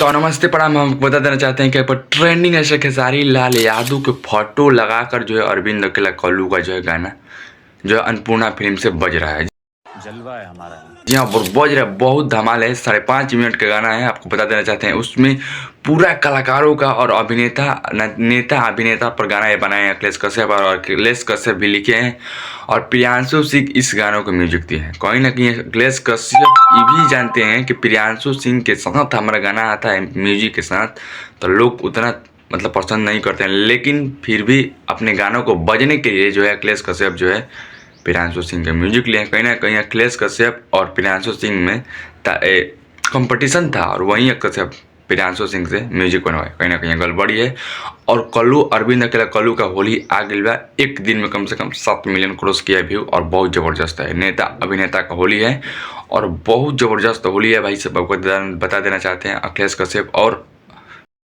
तो नमस्ते प्रणाम। हम बता देना चाहते हैं कि पर ट्रेंडिंग ऐसे खेसारी लाल यादव के फोटो लगाकर जो है अरविंद अकेला कल्लू का जो है गाना जो है अन्नपूर्णा फिल्म से बज रहा है। जलवा है हमारा। जी हाँ, बज रहा है, बहुत धमाल है। 5.5 मिनट का गाना है। आपको बता देना चाहते हैं उसमें पूरा कलाकारों का और अभिनेता नेता अभिनेता पर गाना ये बनाए हैं अखिलेश कश्यप, और अखिलेश कश्यप भी लिखे हैं और प्रियांशु सिंह इस गानों को म्यूजिक दिए हैं। कहीं ना कहीं अखिलेश कश्यप ये भी जानते हैं कि प्रियांशु सिंह के साथ हमारा गाना आता है म्यूजिक के साथ तो लोग उतना मतलब पसंद नहीं करते हैं, लेकिन फिर भी अपने गानों को बजने के लिए जो है अखिलेश कश्यप जो है प्रियांशु सिंह का म्यूजिक लिए। कहीं ना कहीं अखिलेश कश्यप और प्रियांशु सिंह में कंपटीशन था और वहीं कश्यप प्रियांशु सिंह से म्यूजिक बनवाए। कहीं ना कहीं गड़बड़ी है। और कल्लू अरविंद अकेला कल्लू का होली आ गई बा, एक दिन में कम से कम 7 मिलियन क्रॉस किया व्यू और बहुत ज़बरदस्त है। नेता अभिनेता का होली है और बहुत ज़बरदस्त होली है भाई। सब आपको बता देना चाहते हैं अखिलेश कश्यप और